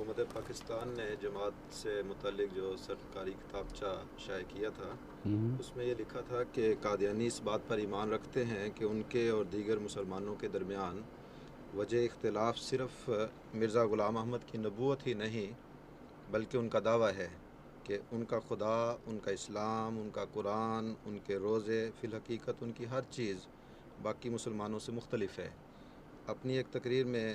حکومت پاکستان نے جماعت سے متعلق جو سرکاری کتابچہ شائع کیا تھا اس میں یہ لکھا تھا کہ قادیانی اس بات پر ایمان رکھتے ہیں کہ ان کے اور دیگر مسلمانوں کے درمیان وجہ اختلاف صرف مرزا غلام احمد کی نبوت ہی نہیں بلکہ ان کا دعویٰ ہے کہ ان کا خدا، ان کا اسلام، ان کا قرآن، ان کے روزے، فی الحقیقت ان کی ہر چیز باقی مسلمانوں سے مختلف ہے۔ اپنی ایک تقریر میں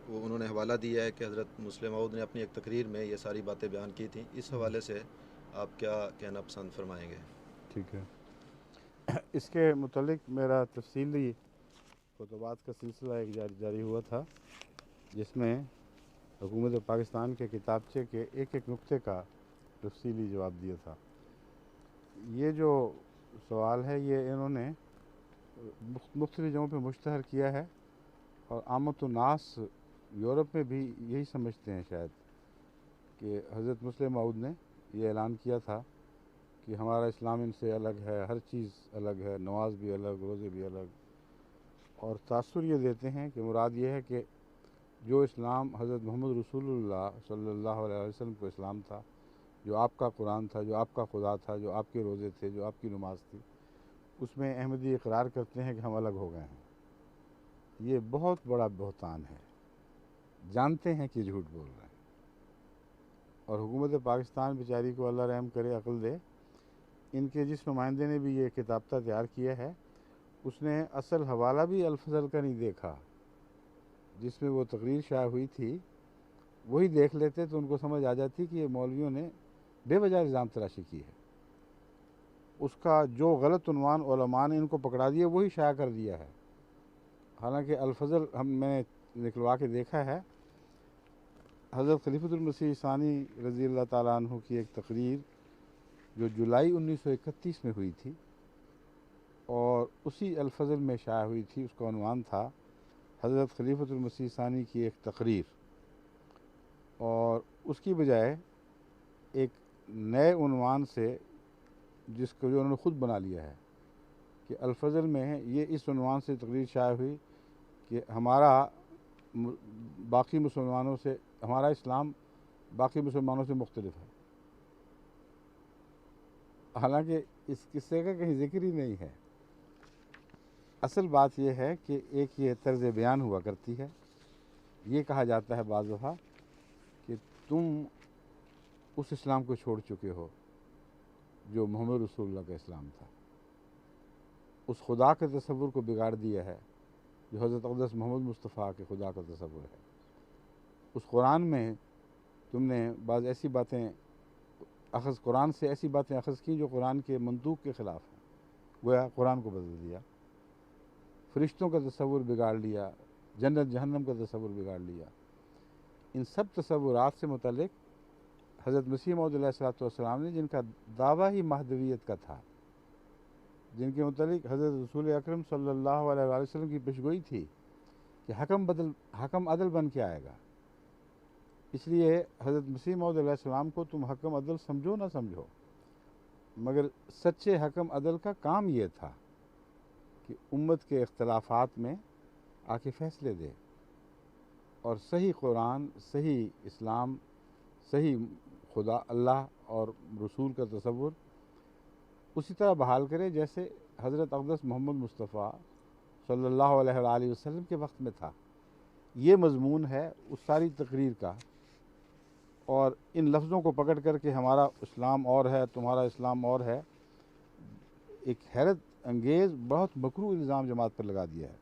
وہ انہوں نے حوالہ دیا ہے کہ حضرت مسلم موعود نے اپنی ایک تقریر میں یہ ساری باتیں بیان کی تھیں۔ اس حوالے سے آپ کیا کہنا پسند فرمائیں گے؟ ٹھیک ہے، اس کے متعلق میرا تفصیلی خطبات کا سلسلہ ایک جاری ہوا تھا، جس میں حکومت پاکستان کے کتابچے کے ایک ایک نقطے کا تفصیلی جواب دیا تھا۔ یہ جو سوال ہے یہ انہوں نے مختلف جگہوں پہ مشتہر کیا ہے، اور عامت الناس یورپ میں بھی یہی سمجھتے ہیں شاید کہ حضرت مسلم موعود نے یہ اعلان کیا تھا کہ ہمارا اسلام ان سے الگ ہے، ہر چیز الگ ہے، نماز بھی الگ، روزے بھی الگ، اور تاثر یہ دیتے ہیں کہ مراد یہ ہے کہ جو اسلام حضرت محمد رسول اللہ صلی اللہ علیہ وسلم کو اسلام تھا، جو آپ کا قرآن تھا، جو آپ کا خدا تھا، جو آپ کے روزے تھے، جو آپ کی نماز تھی، اس میں احمدی اقرار کرتے ہیں کہ ہم الگ ہو گئے ہیں۔ یہ بہت بڑا بہتان ہے، جانتے ہیں کہ جھوٹ بول رہے ہیں، اور حکومت پاکستان بیچاری کو اللہ رحم کرے، عقل دے، ان کے جس نمائندے نے بھی یہ کتابچہ تیار کیا ہے اس نے اصل حوالہ بھی الفضل کا نہیں دیکھا، جس میں وہ تقریر شائع ہوئی تھی وہی دیکھ لیتے تو ان کو سمجھ آ جاتی کہ یہ مولویوں نے بے وجہ الزام تراشی کی ہے۔ اس کا جو غلط عنوان علماء نے ان کو پکڑا دیا وہی شائع کر دیا ہے، حالانکہ الفضل میں نے نکلوا کے دیکھا ہے، حضرت خلیفۃ المسیح ثانی رضی اللہ تعالیٰ عنہ کی ایک تقریر جو جولائی 1931 میں ہوئی تھی اور اسی الفضل میں شائع ہوئی تھی، اس کا عنوان تھا حضرت خلیفۃ المسیح ثانی کی ایک تقریر، اور اس کی بجائے ایک نئے عنوان سے جس کو جو انہوں نے خود بنا لیا ہے کہ الفضل میں یہ اس عنوان سے تقریر شائع ہوئی کہ ہمارا باقی مسلمانوں سے، ہمارا اسلام باقی مسلمانوں سے مختلف ہے، حالانکہ اس قصے کا کہیں ذکر ہی نہیں ہے۔ اصل بات یہ ہے کہ ایک یہ طرز بیان ہوا کرتی ہے، یہ کہا جاتا ہے بعض دفعہ کہ تم اس اسلام کو چھوڑ چکے ہو جو محمد رسول اللہ کا اسلام تھا، اس خدا کے تصور کو بگاڑ دیا ہے جو حضرت اقدس محمد مصطفیٰ کے خدا کا تصور ہے، اس قرآن میں تم نے بعض ایسی باتیں قرآن سے ایسی باتیں اخذ کی جو قرآن کے منطوق کے خلاف ہیں، گویا قرآن کو بدل دیا، فرشتوں کا تصور بگاڑ لیا، جنت جہنم کا تصور بگاڑ لیا۔ ان سب تصورات سے متعلق حضرت مسیح موعود علیہ الصلوۃ والسلام نے، جن کا دعویٰ ہی مہدویت کا تھا، جن کے متعلق حضرت رسول اکرم صلی اللہ علیہ وآلہ وسلم کی پیشگوئی تھی کہ حکم عدل بن کے آئے گا، اس لیے حضرت مسیح موعود علیہ السلام کو تم حکم عدل سمجھو نہ سمجھو، مگر سچے حکم عدل کا کام یہ تھا کہ امت کے اختلافات میں آ کے فیصلے دے، اور صحیح قرآن، صحیح اسلام، صحیح خدا اللہ اور رسول کا تصور اسی طرح بحال کرے جیسے حضرت اقدس محمد مصطفیٰ صلی اللہ علیہ وآلہ وسلم کے وقت میں تھا۔ یہ مضمون ہے اس ساری تقریر کا، اور ان لفظوں کو پکڑ کر کے ہمارا اسلام اور ہے، تمہارا اسلام اور ہے، ایک حیرت انگیز بہت مکروہ الزام جماعت پر لگا دیا ہے۔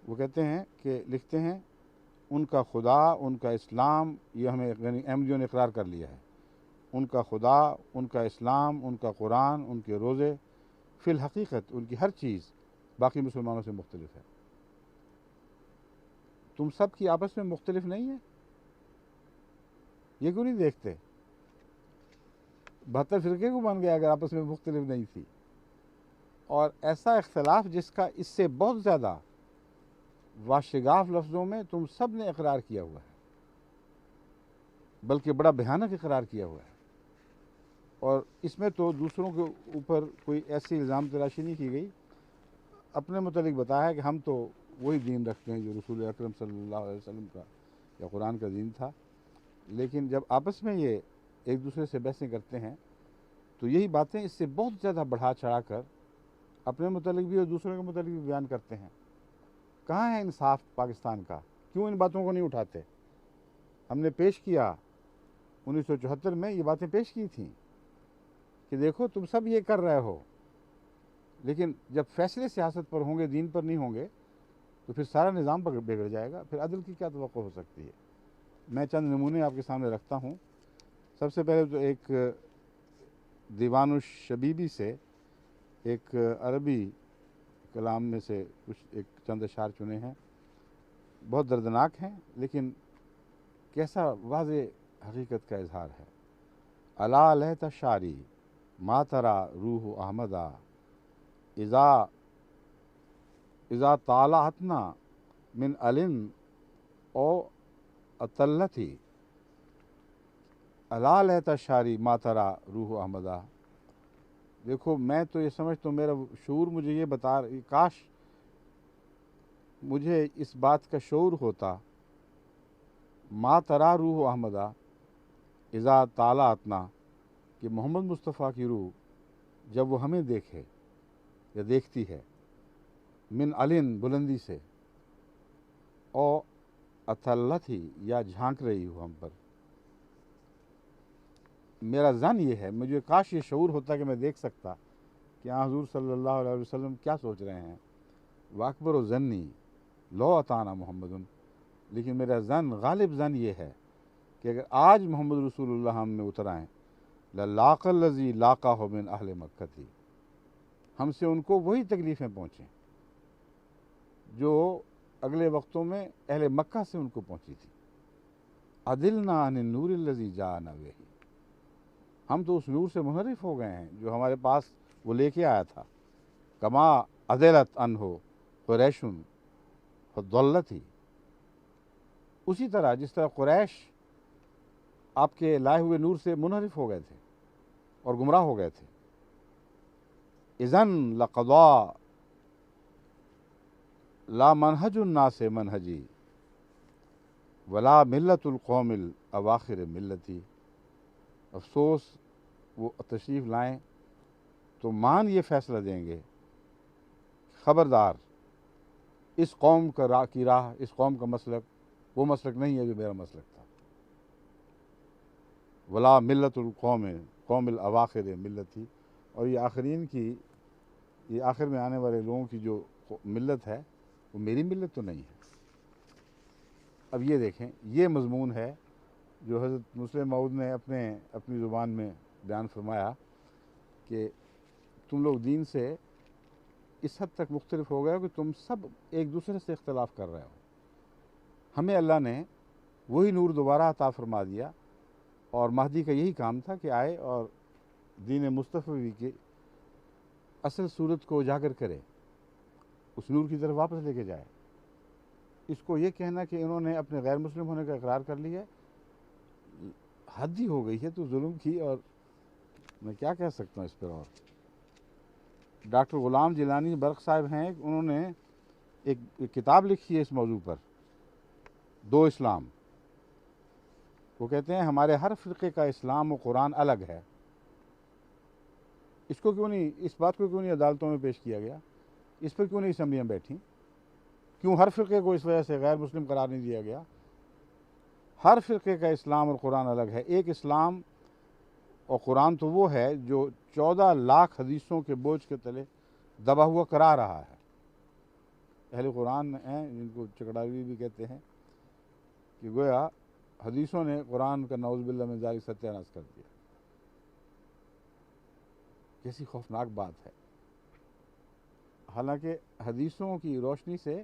وہ کہتے ہیں کہ لکھتے ہیں ان کا خدا، ان کا اسلام، یہ ہمیں احمدیوں نے اقرار کر لیا ہے، ان کا خدا، ان کا اسلام، ان کا قرآن، ان کے روزے، فی الحقیقت ان کی ہر چیز باقی مسلمانوں سے مختلف ہے۔ تم سب کی آپس میں مختلف نہیں ہے؟ یہ کیوں نہیں دیکھتے؟ 72 فرقے کو بن گیا اگر آپس میں مختلف نہیں تھی، اور ایسا اختلاف جس کا اس سے بہت زیادہ واشگاف لفظوں میں تم سب نے اقرار کیا ہوا ہے، بلکہ بڑا بھیانک اقرار کیا ہوا ہے، اور اس میں تو دوسروں کے اوپر کوئی ایسی الزام تراشی نہیں کی گئی، اپنے متعلق بتایا کہ ہم تو وہی دین رکھتے ہیں جو رسول اکرم صلی اللہ علیہ وسلم کا یا قرآن کا دین تھا، لیکن جب آپس میں یہ ایک دوسرے سے بحثیں کرتے ہیں تو یہی باتیں اس سے بہت زیادہ بڑھا چڑھا کر اپنے متعلق بھی اور دوسروں کے متعلق بھی بیان کرتے ہیں۔ کہاں ہے انصاف پاکستان کا؟ کیوں ان باتوں کو نہیں اٹھاتے؟ ہم نے پیش کیا 1974 میں یہ باتیں پیش کی تھیں کہ دیکھو تم سب یہ کر رہے ہو، لیکن جب فیصلے سیاست پر ہوں گے، دین پر نہیں ہوں گے، تو پھر سارا نظام بگڑ جائے گا، پھر عدل کی کیا توقع ہو سکتی ہے؟ میں چند نمونے آپ کے سامنے رکھتا ہوں۔ سب سے پہلے تو ایک دیوان الشبیبی سے ایک عربی کلام میں سے کچھ ایک چند اشعار چنے ہیں، بہت دردناک ہیں لیکن کیسا واضح حقیقت کا اظہار ہے۔ الا لہت شاری ما ترا روح احمدہ اذا طالعتنا من علن او اطلتی الا لہت شاری ما ترا روح احمدہ۔ دیکھو میں تو یہ سمجھتا ہوں، میرا شعور مجھے یہ بتا، کاش مجھے اس بات کا شعور ہوتا، ما ترا روح احمدہ اذا طالعتنا، کہ محمد مصطفیٰ کی روح جب وہ ہمیں دیکھے یا دیکھتی ہے، من علن بلندی سے، او اطلت ہی یا جھانک رہی ہو ہم پر، میرا ظن یہ ہے، مجھے کاش یہ شعور ہوتا کہ میں دیکھ سکتا کہ حضور صلی اللہ علیہ وسلم کیا سوچ رہے ہیں۔ واکبر و ظنی لو اطانا محمد، لیکن میرا غالب ظن یہ ہے کہ اگر آج محمد رسول اللہ ہم میں اتر آئیں، للاق الذی لاقہ من اہل مکہ تھی، ہم سے ان کو وہی تکلیفیں پہنچیں جو اگلے وقتوں میں اہل مکہ سے ان کو پہنچی تھی۔ عدلنا عن النور الذی جاءنا بہ، ہم تو اس نور سے منحرف ہو گئے ہیں جو ہمارے پاس وہ لے کے آیا تھا۔ کما عدلت عنہ قریش فضلت ہی، اسی طرح جس طرح قریش آپ کے لائے ہوئے نور سے منحرف ہو گئے تھے اور گمراہ ہو گئے تھے۔ اذن لقضا لا منہج الناس منہجی ولا ملت القوم الاواخر ملتی، افسوس وہ تشریف لائیں تو مان یہ فیصلہ دیں گے، خبردار اس قوم کی راہ، اس قوم کا مسلک وہ مسلک نہیں ہے جو میرا مسلک تھا۔ ولا ملت القوم قوم الاواخر ملتی، اور یہ آخرین کی، یہ آخر میں آنے والے لوگوں کی جو ملت ہے وہ میری ملت تو نہیں ہے۔ اب یہ دیکھیں، یہ مضمون ہے جو حضرت مسلم موعود نے اپنی زبان میں بیان فرمایا کہ تم لوگ دین سے اس حد تک مختلف ہو گئے ہو کہ تم سب ایک دوسرے سے اختلاف کر رہے ہو۔ ہمیں اللہ نے وہی نور دوبارہ عطا فرما دیا، اور مہدی کا یہی کام تھا کہ آئے اور دین مصطفی کی اصل صورت کو اجاگر کرے، اس نور کی طرف واپس لے کے جائے۔ اس کو یہ کہنا کہ انہوں نے اپنے غیر مسلم ہونے کا اقرار کر لیا، حد ہی ہو گئی ہے تو ظلم کی، اور میں کیا کہہ سکتا ہوں اس پر۔ اور ڈاکٹر غلام جیلانی برق صاحب ہیں، انہوں نے ایک کتاب لکھی ہے اس موضوع پر، دو اسلام۔ وہ کہتے ہیں ہمارے ہر فرقے کا اسلام و قرآن الگ ہے۔ اس بات کو کیوں نہیں عدالتوں میں پیش کیا گیا؟ اس پر کیوں نہیں اسمبلیاں بیٹھیں؟ کیوں ہر فرقے کو اس وجہ سے غیر مسلم قرار نہیں دیا گیا؟ ہر فرقے کا اسلام اور قرآن الگ ہے۔ ایک اسلام اور قرآن تو وہ ہے جو 14 لاکھ حدیثوں کے بوجھ کے تلے دبا ہوا کرا رہا ہے۔ اہل قرآن ہیں جن کو چکڑاوی بھی کہتے ہیں، کہ گویا حدیثوں نے قرآن کا نعوذ باللہ من ذالک ستیہ ناش کر دیا۔ کیسی خوفناک بات ہے۔ حالانکہ حدیثوں کی روشنی سے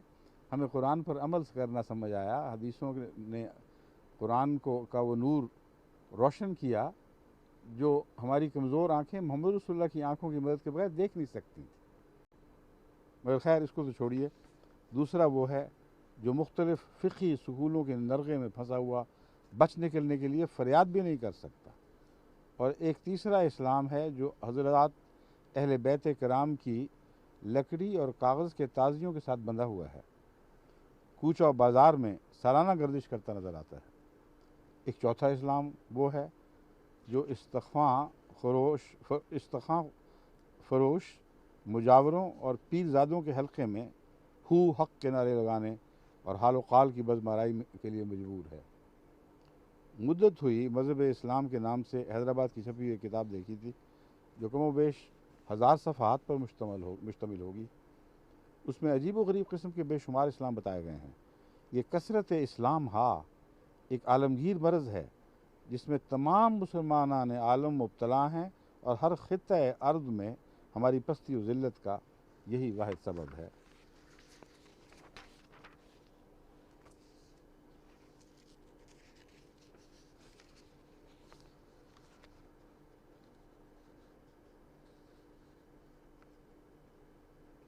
ہمیں قرآن پر عمل کرنا سمجھ آیا، حدیثوں نے قرآن کا وہ نور روشن کیا جو ہماری کمزور آنکھیں محمد رسول اللہ کی آنکھوں کی مدد کے بغیر دیکھ نہیں سکتی۔ مگر خیر اس کو تو چھوڑیے۔ دوسرا وہ ہے جو مختلف فقہی سکولوں کے نرغے میں پھنسا ہوا بچ نکلنے کے لیے فریاد بھی نہیں کر سکتا۔ اور ایک تیسرا اسلام ہے جو حضرات اہل بیت کرام کی لکڑی اور کاغذ کے تازیوں کے ساتھ بندھا ہوا ہے۔ کوچہ و بازار میں سالانہ گردش کرتا نظر آتا ہے۔ ایک چوتھا اسلام وہ ہے جو استخواں فروش مجاوروں اور پیرزادوں کے حلقے میں حق کے نعرے لگانے اور حال و قال کی بزمارائی کے لیے مجبور ہے۔ مدت ہوئی مذہب اسلام کے نام سے حیدرآباد کی چھپی ہوئی کتاب دیکھی تھی جو کم و بیش 1000 صفحات پر مشتمل ہوگی۔ اس میں عجیب و غریب قسم کے بے شمار اسلام بتائے گئے ہیں۔ یہ کثرت اسلام ایک عالمگیر مرض ہے جس میں تمام مسلمانان عالم مبتلا ہیں، اور ہر خطہ ارض میں ہماری پستی و ذلت کا یہی واحد سبب ہے۔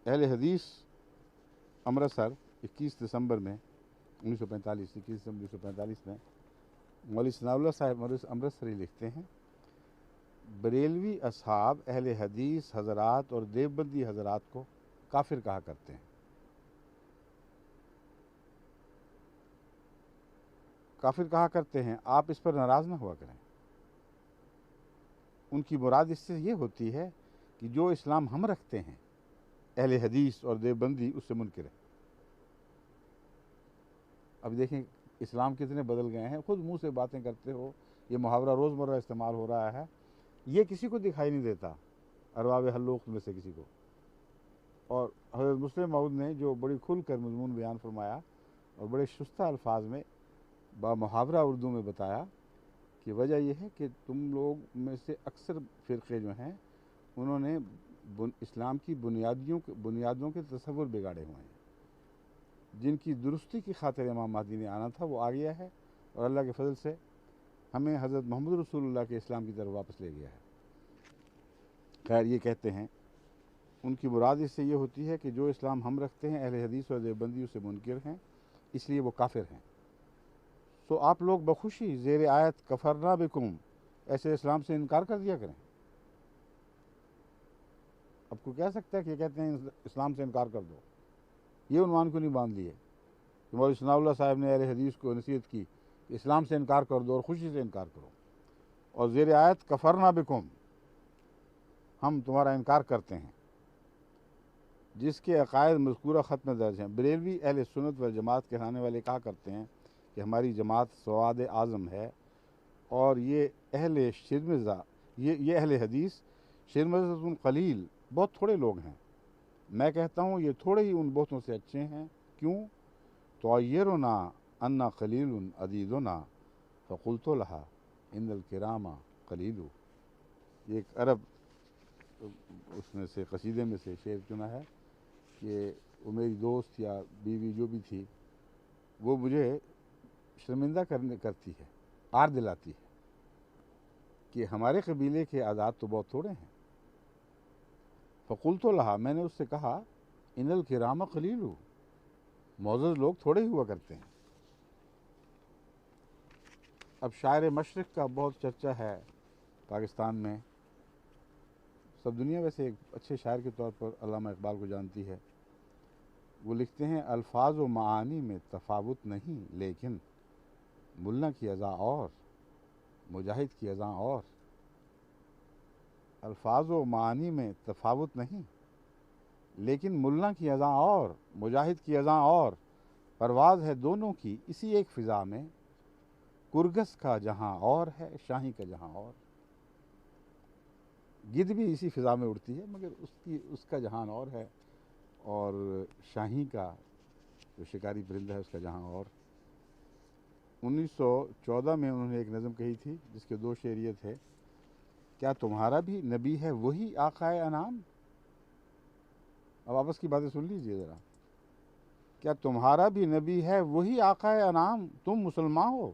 اہل حدیث امرتسر 21 دسمبر 1945 میں مولوی ثناء اللہ صاحب امرتسری لکھتے ہیں، بریلوی اصحاب اہل حدیث حضرات اور دیوبندی حضرات کو کافر کہا کرتے ہیں۔ کافر کہا کرتے ہیں، آپ اس پر ناراض نہ ہوا کریں۔ ان کی مراد اس سے یہ ہوتی ہے کہ جو اسلام ہم رکھتے ہیں اہل حدیث اور دیوبندی اس سے منکر ہے۔ اب دیکھیں اسلام کتنے بدل گئے ہیں، خود منہ سے باتیں کرتے ہو، یہ محاورہ روزمرہ استعمال ہو رہا ہے، یہ کسی کو دکھائی نہیں دیتا، ارباب حلوق میں سے کسی کو۔ اور حضرت مسلم موعود نے جو بڑی کھل کر مضمون بیان فرمایا اور بڑے شستہ الفاظ میں با محاورہ اردو میں بتایا کہ وجہ یہ ہے کہ تم لوگ میں سے اکثر فرقے جو ہیں انہوں نے اسلام کی بنیادوں کے تصور بگاڑے ہوئے ہیں، جن کی درستی کی خاطر امام مہدی نے آنا تھا وہ آ گیا ہے، اور اللہ کے فضل سے ہمیں حضرت محمد رسول اللہ کے اسلام کی طرف واپس لے گیا ہے۔ خیر، یہ کہتے ہیں ان کی مراد اس سے یہ ہوتی ہے کہ جو اسلام ہم رکھتے ہیں اہل حدیث اور دیوبندی سے منکر ہیں، اس لیے وہ کافر ہیں۔ سو آپ لوگ بخوشی زیر آیت کفرنا بکم ایسے اسلام سے انکار کر دیا کریں۔ اب کو کہہ سکتا ہے کہ یہ کہتے ہیں اسلام سے انکار کر دو، یہ عنوان کو نہیں باندھ لیے کہ مولوی ثناء اللہ صاحب نے اہل حدیث کو نصیحت کی کہ اسلام سے انکار کر دو اور خوشی سے انکار کرو، اور زیر آیت کفرنا بکم ہم تمہارا انکار کرتے ہیں، جس کے عقائد مذکورہ خط میں درج ہیں۔ بریلوی اہل سنت و جماعت کہلانے والے کہا کرتے ہیں کہ ہماری جماعت سواد اعظم ہے، اور یہ اہل حدیث شرمزۃ قلیل بہت تھوڑے لوگ ہیں۔ میں کہتا ہوں یہ تھوڑے ہی ان بہتوں سے اچھے ہیں۔ کیوں؟ تعیرنا انا قلیل عدیدنا فقلت لها ان الکرام قلیل۔ یہ ایک عرب اس میں سے قصیدے میں سے شعر چنا ہے کہ وہ میری دوست یا بیوی جو بھی تھی وہ مجھے شرمندہ کرتی ہے، عار دلاتی ہے کہ ہمارے قبیلے کے عادات تو بہت تھوڑے ہیں۔ فقلت لها، میں نے اس سے کہا، ان الکرام قلیل، معزز لوگ تھوڑے ہی ہوا کرتے ہیں۔ اب شاعر مشرق کا بہت چرچا ہے پاکستان میں، سب دنیا ویسے ایک اچھے شاعر کے طور پر علامہ اقبال کو جانتی ہے۔ وہ لکھتے ہیں، الفاظ و معانی میں تفاوت نہیں لیکن ملا کی اذاں اور مجاہد کی اذاں اور۔ الفاظ و معانی میں تفاوت نہیں لیکن ملا کی اذاں اور مجاہد کی اذاں اور، پرواز ہے دونوں کی اسی ایک فضا میں، کرگس کا جہاں اور ہے شاہی کا جہاں اور۔ گدھ بھی اسی فضا میں اڑتی ہے مگر اس کا جہان اور ہے، اور شاہی کا جو شکاری پرندہ ہے اس کا جہاں اور۔ 1914 میں انہوں نے ایک نظم کہی تھی جس کے 2 شعر یہ تھے، کیا تمہارا بھی نبی ہے وہی آقائے انام؟ اب آپس کی باتیں سن لیجئے ذرا۔ کیا تمہارا بھی نبی ہے وہی آقائے انام؟ تم مسلمان ہو،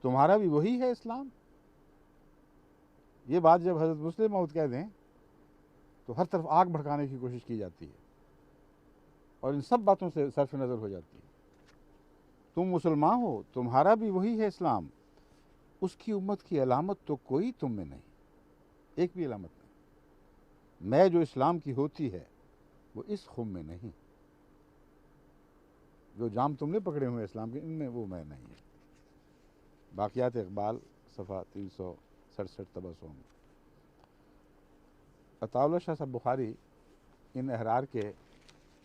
تمہارا بھی وہی ہے اسلام؟ یہ بات جب حضرت مسلم موعود کہہ دیں تو ہر طرف آگ بھڑکانے کی کوشش کی جاتی ہے اور ان سب باتوں سے صرف نظر ہو جاتی ہے۔ تم مسلمان ہو، تمہارا بھی وہی ہے اسلام، اس کی امت کی علامت تو کوئی تم میں نہیں، ایک بھی علامت نہیں۔ میں جو اسلام کی ہوتی ہے وہ اس خم میں نہیں۔ جو جام تم نے پکڑے ہوئے اسلام کے، ان میں وہ میں نہیں ہے۔ باقیات اقبال صفحہ 367 تبسم۔ عطا اللہ شاہ صاحب بخاری ان احرار کے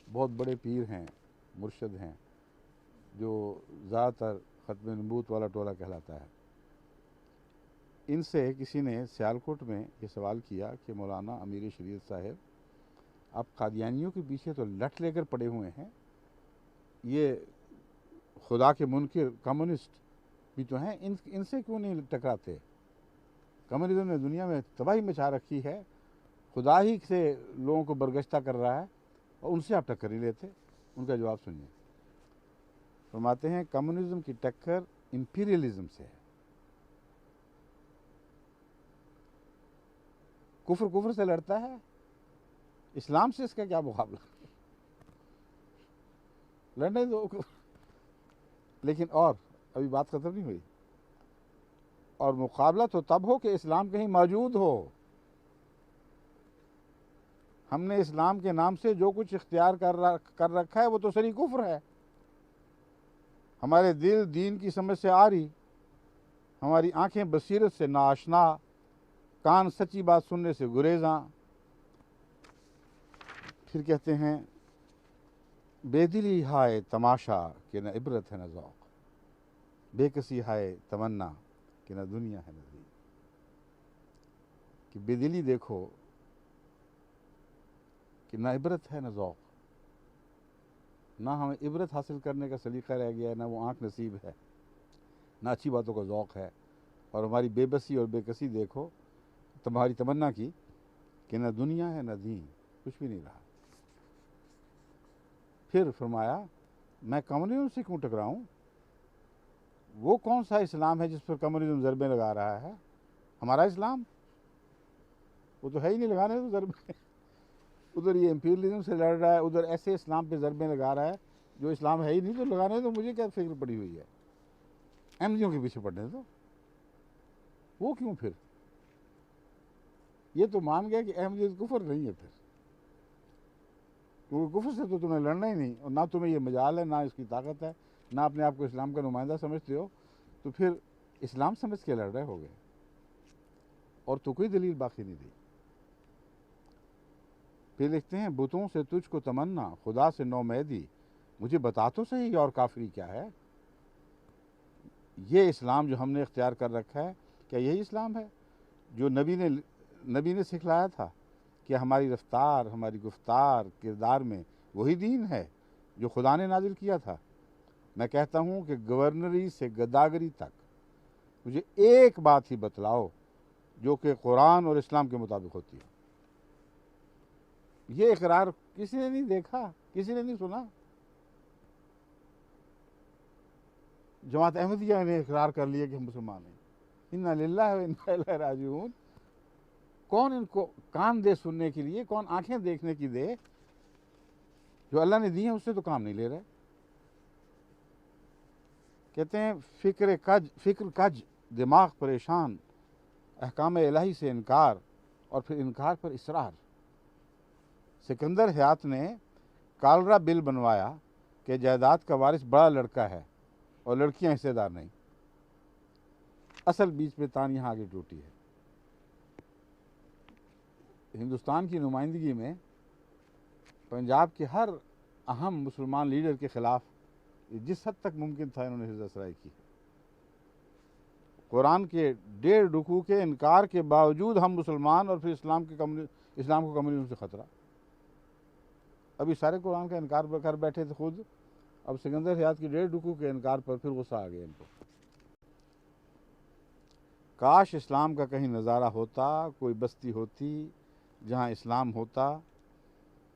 بہت بڑے پیر ہیں، مرشد ہیں، جو زیادہ تر ختم نبوت والا ٹولہ کہلاتا ہے۔ ان سے کسی نے سیالکوٹ میں یہ سوال کیا کہ مولانا امیر شریعت صاحب، آپ قادیانیوں کے پیچھے تو لٹ لے کر پڑے ہوئے ہیں، یہ خدا کے منکر کمیونسٹ بھی تو ہیں، ان سے کیوں نہیں ٹکراتے؟ کمیونزم نے دنیا میں تباہی مچا رکھی ہے، خدا ہی سے لوگوں کو برگشتہ کر رہا ہے، اور ان سے آپ ٹکر نہیں لیتے۔ ان کا جواب سنیے، فرماتے ہیں کمیونزم کی ٹکر امپیریلزم سے ہے۔ کفر کفر سے لڑتا ہے، اسلام سے اس کا کیا مقابلہ؟ لڑنے دو۔ لیکن اور ابھی بات ختم نہیں ہوئی، اور مقابلہ تو تب ہو کہ اسلام کہیں موجود ہو۔ ہم نے اسلام کے نام سے جو کچھ اختیار کر رکھا ہے وہ تو سری کفر ہے۔ ہمارے دل دین کی سمجھ سے آ رہی، ہماری آنکھیں بصیرت سے ناآشنا، کان سچی بات سننے سے گریزاں۔ پھر کہتے ہیں بے دلی ہائے تماشا کہ نہ عبرت ہے نہ ذوق، بے کسی ہائے تمنا کہ نہ دنیا ہے نہ دین۔ کہ بے دلی دیکھو کہ نہ عبرت ہے نہ ذوق، نہ ہمیں عبرت حاصل کرنے کا سلیقہ رہ گیا ہے، نہ وہ آنکھ نصیب ہے، نہ اچھی باتوں کا ذوق ہے، اور ہماری بے بسی اور بے کسی دیکھو تمہاری تمنا کی کہ نہ دنیا ہے نہ دین، کچھ بھی نہیں رہا۔ پھر فرمایا میں کمیونزم سے کیوں ٹکراؤں؟ وہ کون سا اسلام ہے جس پر کمیونزم ضربیں لگا رہا ہے؟ ہمارا اسلام وہ تو ہے ہی نہیں لگانے تو ضربیں۔ ادھر یہ امپیریلزم سے لڑ رہا ہے، ادھر ایسے اسلام پہ ضربیں لگا رہا ہے جو اسلام ہے ہی نہیں، تو لگانے تو مجھے کیا فکر پڑی ہوئی ہے؟ احمدیوں کے پیچھے پڑنے تو وہ کیوں؟ پھر یہ تو مان گیا کہ احمدیت کفر نہیں ہے، پھر کیونکہ کفر سے تو تمہیں لڑنا ہی نہیں، اور نہ تمہیں یہ مجال ہے، نہ اس کی طاقت ہے، نہ اپنے آپ کو اسلام کا نمائندہ سمجھتے ہو، تو پھر اسلام سمجھ کے لڑ رہے ہو گئے، اور تو کوئی دلیل باقی نہیں رہی۔ پھر لکھتے ہیں بتوں سے تجھ کو تمنا، خدا سے نومیدی، مجھے بتا تو صحیح اور کافری کیا ہے؟ یہ اسلام جو ہم نے اختیار کر رکھا ہے، کیا یہی اسلام ہے جو نبی نے سکھلایا تھا؟ کہ ہماری رفتار، ہماری گفتار، کردار میں وہی دین ہے جو خدا نے نازل کیا تھا؟ میں کہتا ہوں کہ گورنری سے گداگری تک مجھے ایک بات ہی بتلاؤ جو کہ قرآن اور اسلام کے مطابق ہوتی ہے۔ یہ اقرار کسی نے نہیں دیکھا، کسی نے نہیں سنا۔ جماعت احمدیہ نے اقرار کر لیا کہ ہم مسلمان ہیں، انا للہ و انا الیہ راجعون۔ کون ان کو کان دے سننے کے لیے، کون آنکھیں دیکھنے کی دے؟ جو اللہ نے دی ہیں اس سے تو کام نہیں لے رہے۔ کہتے ہیں فکر کج دماغ پریشان، احکام الہی سے انکار، اور پھر انکار پر اصرار۔ سکندر حیات نے کالرا بل بنوایا کہ جائیداد کا وارث بڑا لڑکا ہے اور لڑکیاں حصے دار نہیں۔ اصل بیچ میں تان یہاں آگے ٹوٹی ہے۔ ہندوستان کی نمائندگی میں پنجاب کے ہر اہم مسلمان لیڈر کے خلاف جس حد تک ممکن تھا انہوں نے حزب اسرائی کی۔ قرآن کے 1.5 رکوع کے انکار کے باوجود ہم مسلمان، اور پھر اسلام کو کمیونزم سے خطرہ۔ ابھی سارے قرآن کا انکار کر بیٹھے تھے خود، اب سکندر حیات کی 1.5 رکوع کے انکار پر پھر غصہ آ گیا ان کو۔ کاش اسلام کا کہیں نظارہ ہوتا، کوئی بستی ہوتی جہاں اسلام ہوتا،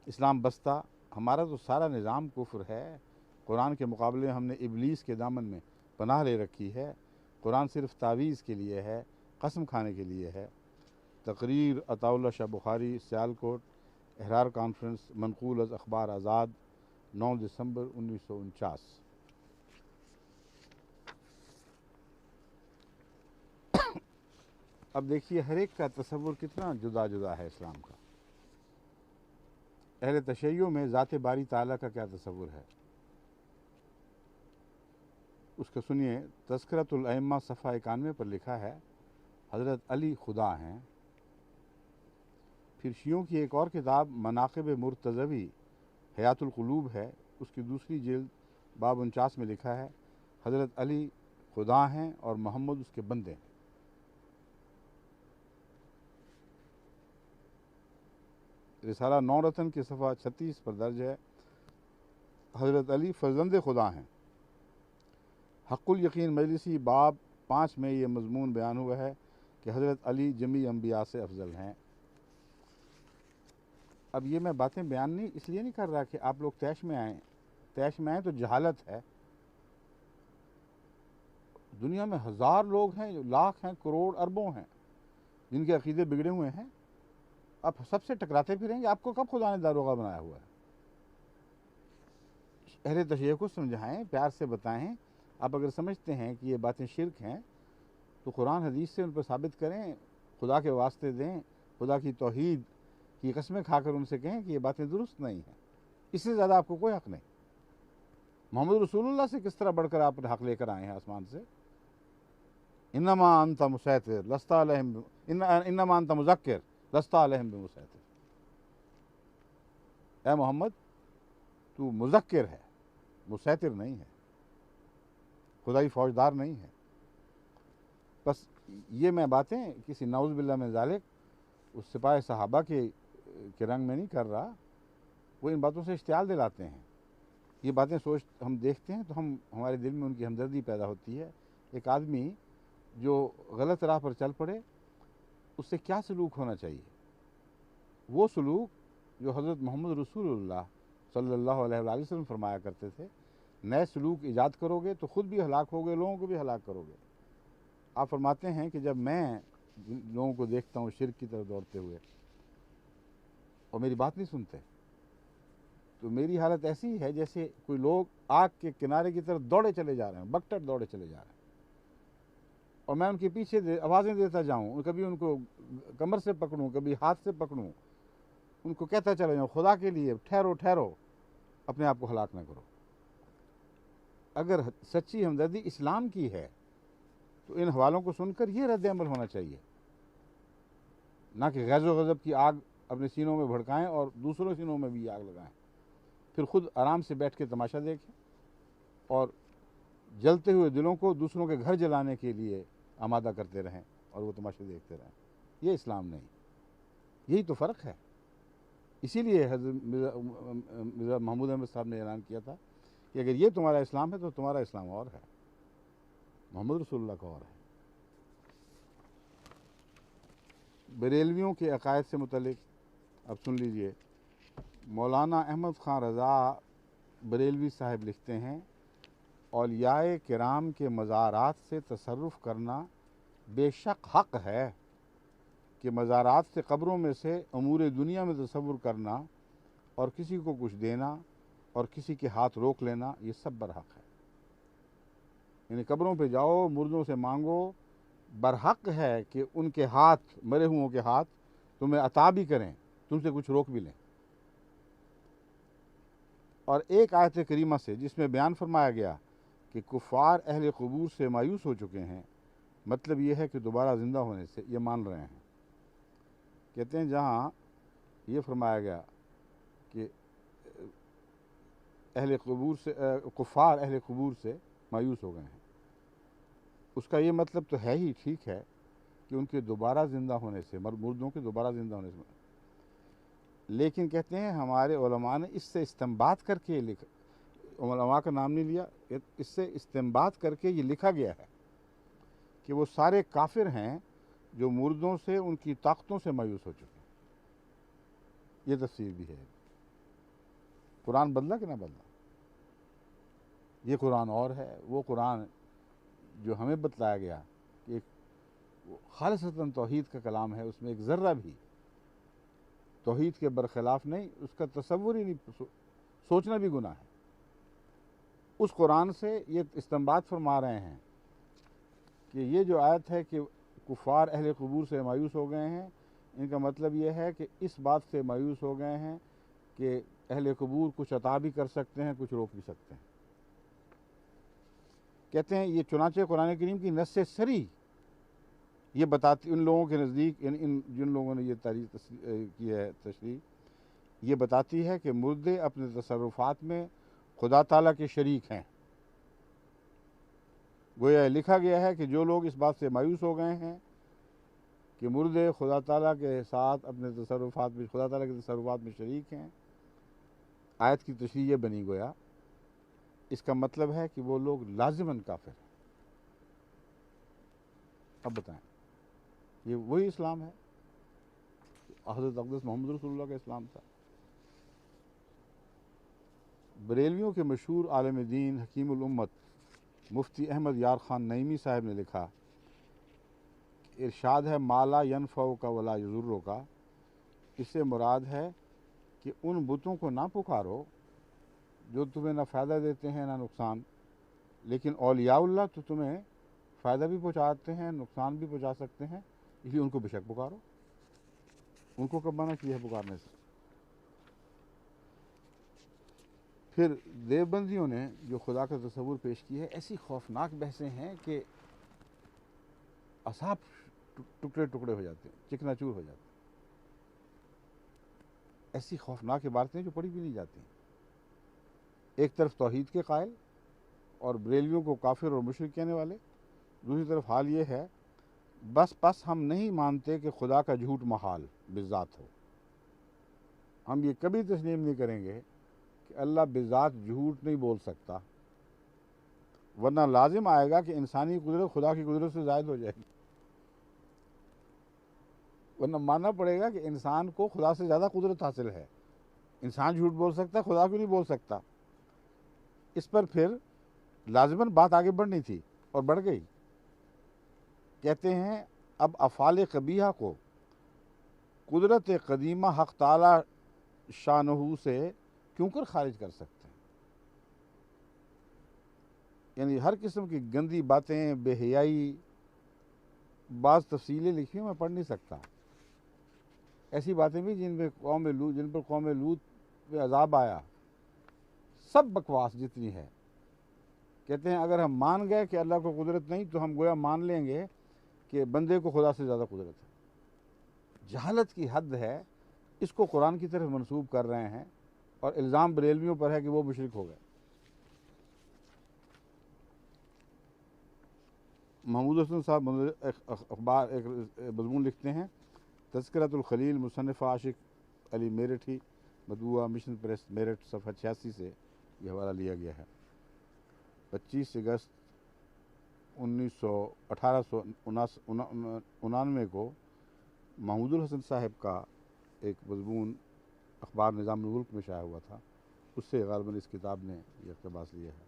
اسلام بستا۔ ہمارا تو سارا نظام کفر ہے۔ قرآن کے مقابلے میں ہم نے ابلیس کے دامن میں پناہ لے رکھی ہے۔ قرآن صرف تعویذ کے لیے ہے، قسم کھانے کے لیے ہے۔ تقریر عطا اللہ شاہ بخاری، سیالکوٹ، احرار کانفرنس، منقول از اخبار آزاد، 9 دسمبر 1949۔ اب دیکھیے ہر ایک کا تصور کتنا جدا جدا ہے اسلام کا۔ اہل تشیع میں ذات باری تعالیٰ کا کیا تصور ہے؟ اس کا سنیے، تذکرۃ الائمہ صفحہ 91 پر لکھا ہے حضرت علی خدا ہیں۔ پھر شیعوں کی ایک اور کتاب مناقب مرتضوی حیات القلوب ہے، اس کی دوسری جلد باب 49 میں لکھا ہے حضرت علی خدا ہیں اور محمد اس کے بندے ہیں۔ رسالہ نو رتن کی صفحہ 36 پر درج ہے حضرت علی فرزند خدا ہیں۔ حق الیقین مجلسی باب 5 میں یہ مضمون بیان ہوا ہے کہ حضرت علی جمیع انبیاء سے افضل ہیں۔ اب یہ میں باتیں بیان نہیں اس لیے نہیں کر رہا کہ آپ لوگ طیش میں آئیں تو جہالت ہے۔ دنیا میں ہزار لوگ ہیں، لاکھ ہیں، کروڑ اربوں ہیں جن کے عقیدے بگڑے ہوئے ہیں، آپ سب سے ٹکراتے پھریں گے۔ آپ کو کب خدا نے داروغہ بنایا ہوا ہے؟ اہل تشیع کو سمجھائیں، پیار سے بتائیں۔ آپ اگر سمجھتے ہیں کہ یہ باتیں شرک ہیں تو قرآن حدیث سے ان پر ثابت کریں، خدا کے واسطے دیں، خدا کی توحید کی قسمیں کھا کر ان سے کہیں کہ یہ باتیں درست نہیں ہیں۔ اس سے زیادہ آپ کو کوئی حق نہیں۔ محمد رسول اللہ سے کس طرح بڑھ کر آپ حق لے کر آئے ہیں آسمان سے؟ انما انت مسیطر لست علیہم انما انت مذکر لست علیہم بمسیطر۔ اے محمد تو مذکر ہے، مسیطر نہیں ہے، خدائی فوجدار نہیں ہے۔ بس یہ میں باتیں کسی نعوذ باللہ من ذالک اس سپاہ صحابہ کے رنگ میں نہیں کر رہا، وہ ان باتوں سے اشتعال دلاتے ہیں۔ یہ باتیں ہم دیکھتے ہیں تو ہمارے دل میں ان کی ہمدردی پیدا ہوتی ہے۔ ایک آدمی جو غلط راہ پر چل پڑے اس سے کیا سلوک ہونا چاہیے؟ وہ سلوک جو حضرت محمد رسول اللہ صلی اللہ علیہ وآلہ وسلم فرمایا کرتے تھے، نئے سلوک ایجاد کرو گے تو خود بھی ہلاک ہوگے، لوگوں کو بھی ہلاک کرو گے۔ آپ فرماتے ہیں کہ جب میں لوگوں کو دیکھتا ہوں شرک کی طرف دوڑتے ہوئے اور میری بات نہیں سنتے تو میری حالت ایسی ہے جیسے کوئی لوگ آگ کے کنارے کی طرف دوڑے چلے جا رہے ہیں، بکٹر دوڑے چلے جا رہے ہیں، اور میں ان کے پیچھے آوازیں دیتا جاؤں، کبھی ان کو کمر سے پکڑوں، کبھی ہاتھ سے پکڑوں، ان کو کہتا چلا جاؤں خدا کے لیے ٹھہرو ٹھہرو، اپنے آپ کو ہلاک نہ کرو۔ اگر سچی ہمدردی اسلام کی ہے تو ان حوالوں کو سن کر یہ رد عمل ہونا چاہیے، نہ کہ غیظ و غضب کی آگ اپنے سینوں میں بھڑکائیں اور دوسروں سینوں میں بھی آگ لگائیں، پھر خود آرام سے بیٹھ کے تماشا دیکھیں اور جلتے ہوئے دلوں کو دوسروں کے گھر جلانے کے لیے آمادہ کرتے رہیں اور وہ تماشے دیکھتے رہیں۔ یہ اسلام نہیں، یہی تو فرق ہے۔ اسی لیے حضرت مرزا محمود احمد صاحب نے اعلان کیا تھا کہ اگر یہ تمہارا اسلام ہے تو تمہارا اسلام اور ہے، محمد رسول اللہ کا اور ہے۔ بریلویوں کے عقائد سے متعلق اب سن لیجئے، مولانا احمد خان رضا بریلوی صاحب لکھتے ہیں، اولیاء کرام کے مزارات سے تصرف کرنا بے شک حق ہے کہ مزارات سے قبروں میں سے امور دنیا میں تصور کرنا اور کسی کو کچھ دینا اور کسی کے ہاتھ روک لینا یہ سب برحق ہے۔ یعنی قبروں پہ جاؤ، مردوں سے مانگو، برحق ہے کہ ان کے ہاتھ، مرے ہوں کے ہاتھ تمہیں عطا بھی کریں، تم سے کچھ روک بھی لیں۔ اور ایک آیت کریمہ سے جس میں بیان فرمایا گیا کہ کفار اہل قبور سے مایوس ہو چکے ہیں، مطلب یہ ہے کہ دوبارہ زندہ ہونے سے یہ مان رہے ہیں۔ کہتے ہیں جہاں یہ فرمایا گیا کہ کفار اہل قبور سے مایوس ہو گئے ہیں، اس کا یہ مطلب تو ہے ہی ٹھیک ہے کہ ان کے دوبارہ زندہ ہونے سے، مردوں کے دوبارہ زندہ ہونے سے، لیکن کہتے ہیں ہمارے علماء نے اس سے استنباط کر کے علماء کا نام نہیں لیا، اس سے استنباط کر کے یہ لکھا گیا ہے کہ وہ سارے کافر ہیں جو مردوں سے، ان کی طاقتوں سے مایوس ہو چکے ہیں۔ یہ تفسیر بھی ہے۔ قرآن بدلا کہ نہ بدلا؟ یہ قرآن اور ہے، وہ قرآن جو ہمیں بتلایا گیا کہ ایک خالصتاً توحید کا کلام ہے، اس میں ایک ذرہ بھی توحید کے برخلاف نہیں، اس کا تصور ہی نہیں، سوچنا بھی گناہ ہے۔ اس قرآن سے یہ استنباط فرما رہے ہیں کہ یہ جو آیت ہے کہ کفار اہل قبور سے مایوس ہو گئے ہیں، ان کا مطلب یہ ہے کہ اس بات سے مایوس ہو گئے ہیں کہ اہل قبور کچھ عطا بھی کر سکتے ہیں، کچھ روک بھی سکتے ہیں۔ کہتے ہیں یہ چنانچہ قرآن کریم کی نص سری یہ بتاتی ان لوگوں کے نزدیک جن لوگوں نے یہ تاریخ کی ہے تشریح، یہ بتاتی ہے کہ مردے اپنے تصرفات میں خدا تعالیٰ کے شریک ہیں۔ گویا لکھا گیا ہے کہ جو لوگ اس بات سے مایوس ہو گئے ہیں کہ مردے خدا تعالیٰ کے ساتھ اپنے تصرفات میں خدا تعالیٰ کے تصرفات میں شریک ہیں، آیت کی تشریح یہ بنی گویا اس کا مطلب ہے کہ وہ لوگ لازماً کافر ہیں۔ اب بتائیں، یہ وہی اسلام ہے، حضرت اقدس محمد رسول اللہ کا اسلام تھا۔ بریلویوں کے مشہور عالم دین حکیم الامت مفتی احمد یار خان نعیمی صاحب نے لکھا، ارشاد ہے مالا ینفع کا ولا یضر کا، اس سے مراد ہے کہ ان بتوں کو نہ پکارو جو تمہیں نہ فائدہ دیتے ہیں نہ نقصان، لیکن اولیاء اللہ تو تمہیں فائدہ بھی پہنچاتے ہیں نقصان بھی پہنچا سکتے ہیں، اس لیے ان کو بے شک پکارو۔ ان کو کب منع کیا ہے پکارنے سے؟ پھر دیوبندیوں نے جو خدا کا تصور پیش کی ہے، ایسی خوفناک بحثیں ہیں کہ اعصاب ٹکڑے ٹکڑے ہو جاتے ہیں، چکنا چور ہو جاتے ہیں۔ ایسی خوفناک عبارتیں جو پڑھی بھی نہیں جاتی ہیں۔ ایک طرف توحید کے قائل اور بریلویوں کو کافر اور مشرک کہنے والے، دوسری طرف حال یہ ہے بس ہم نہیں مانتے کہ خدا کا جھوٹ محال بذات ہو۔ ہم یہ کبھی تسلیم نہیں کریں گے کہ اللہ بذات جھوٹ نہیں بول سکتا، ورنہ لازم آئے گا کہ انسانی قدرت خدا کی قدرت سے زائد ہو جائے گی، ورنہ ماننا پڑے گا کہ انسان کو خدا سے زیادہ قدرت حاصل ہے۔ انسان جھوٹ بول سکتا ہے، خدا کیوں نہیں بول سکتا؟ اس پر پھر لازماً بات آگے بڑھنی تھی اور بڑھ گئی۔ کہتے ہیں اب افعال قبیحہ کو قدرت قدیمہ حق تعالی شانہ سے کیوں کر خارج کر سکتے ہیں؟ یعنی ہر قسم کی گندی باتیں، بے حیائی، بعض تفصیلیں لکھی میں پڑھ نہیں سکتا، ایسی باتیں بھی جن پر قوم لوط پہ عذاب آیا، سب بکواس جتنی ہے۔ کہتے ہیں اگر ہم مان گئے کہ اللہ کو قدرت نہیں تو ہم گویا مان لیں گے کہ بندے کو خدا سے زیادہ قدرت ہے۔ جہالت کی حد ہے، اس کو قرآن کی طرف منسوب کر رہے ہیں اور الزام بریلویوں پر ہے کہ وہ مشرک ہو گئے۔ محمود حسن صاحب اخبار ایک مضمون لکھتے ہیں، تذکرۃ الخلیل مصنف عاشق علی میرٹھی، مطبوعہ مشن پریس میرٹھ، صفحہ 86 سے یہ حوالہ لیا گیا ہے۔ 25 اگست 1899 کو محمود الحسن صاحب کا ایک مضمون اخبار نظام الملک میں شائع ہوا تھا، اس سے غالباً اس کتاب نے یہ اقتباس لیا ہے۔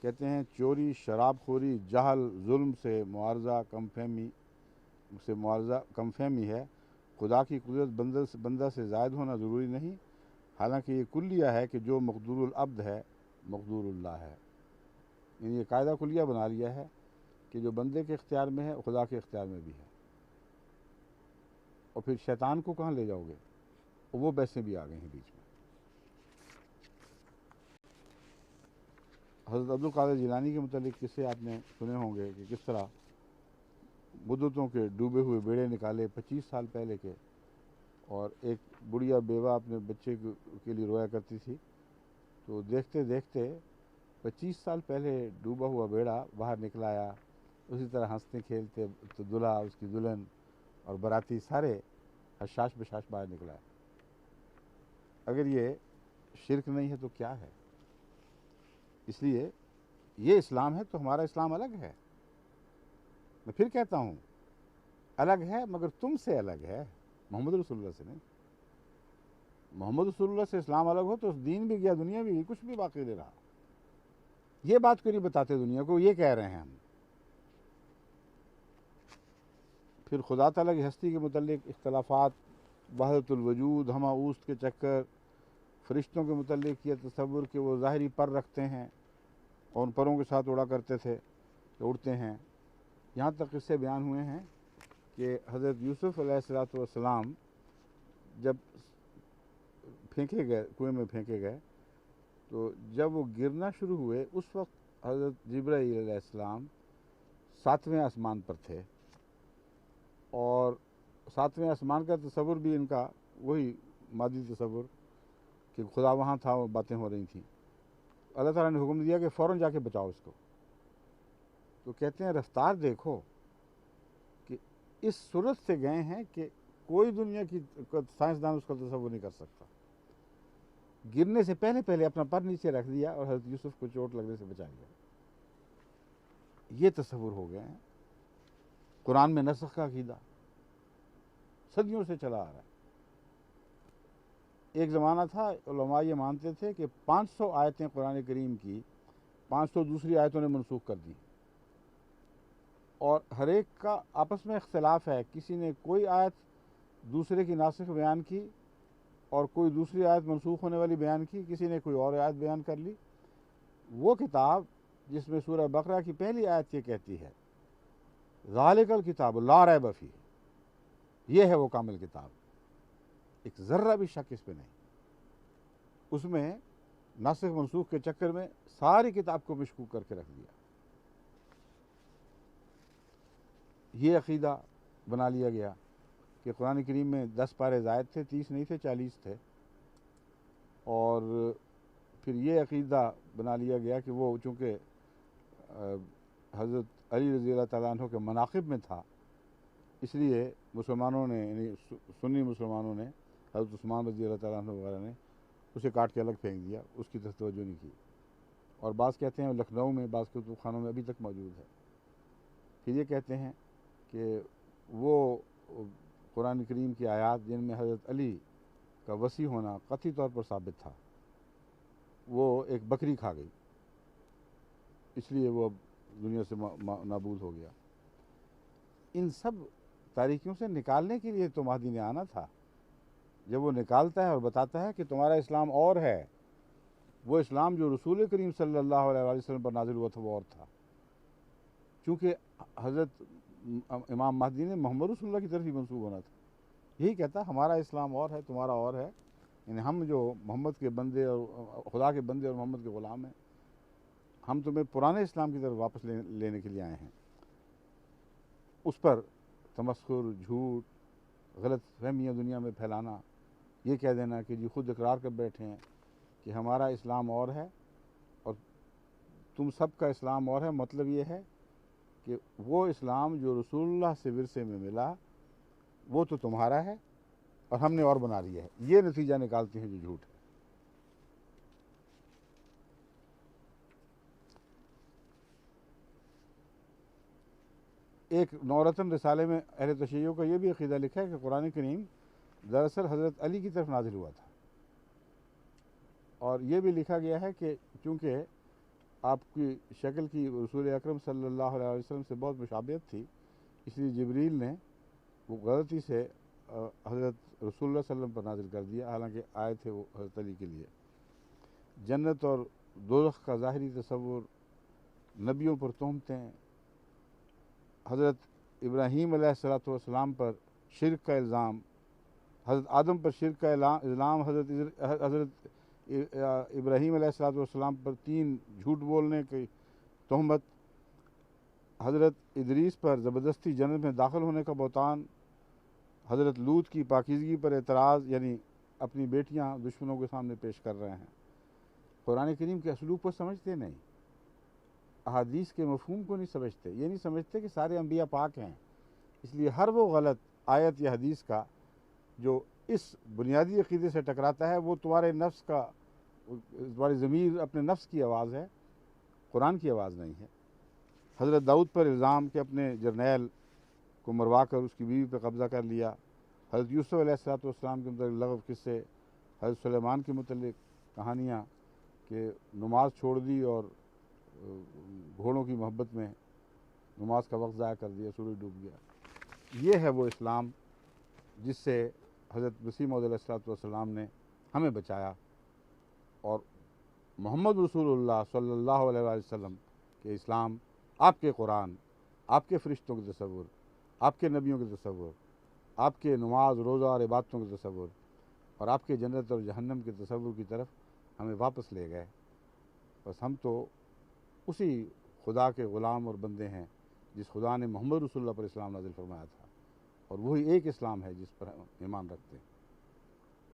کہتے ہیں چوری، شراب خوری، جہل، ظلم سے معارضہ کم فہمی ہے۔ خدا کی قدرت بندہ سے زائد ہونا ضروری نہیں، حالانکہ یہ کلیہ ہے کہ جو مقدور العبد ہے مقدور اللہ ہے۔ یعنی یہ قاعدہ کلیہ بنا لیا ہے کہ جو بندے کے اختیار میں ہے خدا کے اختیار میں بھی ہے۔ اور پھر شیطان کو کہاں لے جاؤ گے؟ وہ بحثیں بھی آ گئی ہیں بیچ میں۔ حضرت عبد القادر جیلانی کے متعلق قصے آپ نے سنے ہوں گے کہ کس طرح مدتوں کے ڈوبے ہوئے بیڑے نکالے 25 سال پہلے کے، اور ایک بڑھیا بیوہ اپنے بچے کے لیے رویا کرتی تھی، تو دیکھتے دیکھتے 25 سال پہلے ڈوبا ہوا بیڑا باہر نکلایا، اسی طرح ہنستے کھیلتے تو دلہا، اس کی دلہن اور باراتی سارے حشاش بشاش باہر نکلائے۔ اگر یہ شرک نہیں ہے تو کیا ہے؟ اس لیے یہ اسلام ہے تو ہمارا اسلام الگ ہے۔ میں پھر کہتا ہوں الگ ہے، مگر تم سے الگ ہے، محمد رسول اللہ سے نہیں۔ محمد رسول اللہ سے اسلام الگ ہو تو دین بھی گیا، دنیا بھی گئی، کچھ بھی باقی نہیں رہا۔ یہ بات کیوں نہیں بتاتے دنیا کو؟ یہ کہہ رہے ہیں ہم۔ پھر خدا تعالیٰ کی ہستی کے متعلق اختلافات، وحدت الوجود، ہمہ اوست کے چکر، فرشتوں کے متعلق یہ تصور کہ وہ ظاہری پر رکھتے ہیں اور ان پروں کے ساتھ اڑا کرتے تھے، اڑتے ہیں۔ یہاں تک اس سے بیان ہوئے ہیں کہ حضرت یوسف علیہ السلام جب پھینکے گئے، کنویں میں پھینکے گئے، تو جب وہ گرنا شروع ہوئے اس وقت حضرت جبرائیل علیہ السلام 7ویں آسمان پر تھے، اور 7ویں آسمان کا تصور بھی ان کا وہی مادی تصور کہ خدا وہاں تھا اور باتیں ہو رہی تھیں۔ اللہ تعالیٰ نے حکم دیا کہ فوراً جا کے بچاؤ اس کو۔ تو کہتے ہیں رفتار دیکھو کہ اس صورت سے گئے ہیں کہ کوئی دنیا کی سائنسدان اس کا تصور نہیں کر سکتا۔ گرنے سے پہلے پہلے اپنا پر نیچے رکھ دیا اور حضرت یوسف کو چوٹ لگنے سے بچا لیا۔ یہ تصور ہو گئے ہیں۔ قرآن میں نسخ کا عقیدہ صدیوں سے چلا آ رہا ہے۔ ایک زمانہ تھا علماء یہ مانتے تھے کہ 500 آیتیں قرآن کریم کی 500 دوسری آیتوں نے منسوخ کر دی، اور ہر ایک کا آپس میں اختلاف ہے۔ کسی نے کوئی آیت دوسرے کی ناسخ بیان کی اور کوئی دوسری آیت منسوخ ہونے والی بیان کی، کسی نے کوئی اور آیت بیان کر لی۔ وہ کتاب جس میں سورہ بقرہ کی پہلی آیت یہ کہتی ہے ذالک الکتاب لا ریب فیہ، یہ ہے وہ کامل کتاب، ایک ذرہ بھی شک اس پہ نہیں۔ اس میں ناسخ منسوخ کے چکر میں ساری کتاب کو مشکوک کر کے رکھ دیا۔ یہ عقیدہ بنا لیا گیا کہ قرآن کریم میں 10 پارے زائد تھے، 30 نہیں تھے، 40 تھے۔ اور پھر یہ عقیدہ بنا لیا گیا کہ وہ چونکہ حضرت علی رضی اللہ تعالیٰ عنہ کے مناقب میں تھا، اس لیے مسلمانوں نے یعنی سنی مسلمانوں نے حضرت عثمان رضی اللہ تعالیٰ عنہ وغیرہ نے اسے کاٹ کے الگ پھینک دیا، اس کی طرف توجہ نہیں کی۔ اور بعض کہتے ہیں لکھنؤ میں بعض کتب خانوں میں ابھی تک موجود ہے۔ پھر یہ کہتے ہیں کہ وہ قرآن کریم کی آیات جن میں حضرت علی کا وسیع ہونا قطعی طور پر ثابت تھا، وہ ایک بکری کھا گئی، اس لیے وہ اب دنیا سے نابود ہو گیا۔ ان سب تاریکیوں سے نکالنے کے لیے تو مہدی نے آنا تھا۔ جب وہ نکالتا ہے اور بتاتا ہے کہ تمہارا اسلام اور ہے، وہ اسلام جو رسول کریم صلی اللہ علیہ وسلم پر نازل ہوا تھا وہ اور تھا۔ چونکہ حضرت امام مہدی نے محمد رسول اللہ کی طرف ہی منسوب ہونا تھا، یہی کہتا ہمارا اسلام اور ہے تمہارا اور ہے، یعنی ہم جو محمد کے بندے اور خدا کے بندے اور محمد کے غلام ہیں، ہم تمہیں پرانے اسلام کی طرف واپس لینے کے لیے آئے ہیں۔ اس پر تمسخر، جھوٹ، غلط فہمیاں دنیا میں پھیلانا، یہ کہہ دینا کہ جی خود اقرار کر بیٹھے ہیں کہ ہمارا اسلام اور ہے اور تم سب کا اسلام اور ہے، مطلب یہ ہے کہ وہ اسلام جو رسول اللہ سے ورثے میں ملا وہ تو تمہارا ہے اور ہم نے اور بنا لیا ہے۔ یہ نتیجہ نکالتے ہیں جو جھوٹ ہے۔ ایک نورتن رسالے میں اہل تشیع کا یہ بھی عقیدہ لکھا ہے کہ قرآن کریم دراصل حضرت علی کی طرف نازل ہوا تھا، اور یہ بھی لکھا گیا ہے کہ چونکہ آپ کی شکل کی رسول اکرم صلی اللہ علیہ وسلم سے بہت مشابہت تھی، اس لیے جبریل نے وہ غلطی سے حضرت رسول اللہ صلی اللہ علیہ وسلم پر نازل کر دیا، حالانکہ آئے تھے وہ حضرت علی کے لیے۔ جنت اور دوزخ کا ظاہری تصور، نبیوں پر تہمتیں، حضرت ابراہیم علیہ السلام پر شرک کا الزام، حضرت آدم پر شرک کا الزام، حضرت ابراہیم علیہ السلام پر 3 جھوٹ بولنے کی تہمت، حضرت ادریس پر زبردستی جنت میں داخل ہونے کا بہتان، حضرت لوط کی پاکیزگی پر اعتراض، یعنی اپنی بیٹیاں دشمنوں کے سامنے پیش کر رہے ہیں۔ قرآن کریم کے اسلوب کو سمجھتے نہیں، احادیث کے مفہوم کو نہیں سمجھتے، یہ نہیں سمجھتے کہ سارے انبیاء پاک ہیں، اس لیے ہر وہ غلط آیت یا حدیث کا جو اس بنیادی عقیدے سے ٹکراتا ہے وہ تمہارے نفس کا، تمہاری ضمیر اپنے نفس کی آواز ہے، قرآن کی آواز نہیں ہے۔ حضرت داؤد پر الزام کہ اپنے جرنیل کو مروا کر اس کی بیوی پہ قبضہ کر لیا، حضرت یوسف علیہ السلام کے متعلق لغو قصے، حضرت سلیمان کے متعلق کہانیاں کہ نماز چھوڑ دی اور گھوڑوں کی محبت میں نماز کا وقت ضائع کر دیا، سورج ڈوب گیا۔ یہ ہے وہ اسلام جس سے حضرت مسیح موعود علیہ السلام نے ہمیں بچایا، اور محمد رسول اللہ صلی اللہ علیہ وسلم کے اسلام، آپ کے قرآن، آپ کے فرشتوں کے تصور، آپ کے نبیوں کے تصور، آپ کے نماز روزہ اور عبادتوں کے تصور، اور آپ کے جنت اور جہنم کے تصور کی طرف ہمیں واپس لے گئے۔ بس ہم تو اسی خدا کے غلام اور بندے ہیں جس خدا نے محمد رسول اللہ پر اسلام نازل فرمایا تھا، اور وہی ایک اسلام ہے جس پر ہم ایمان رکھتے ہیں۔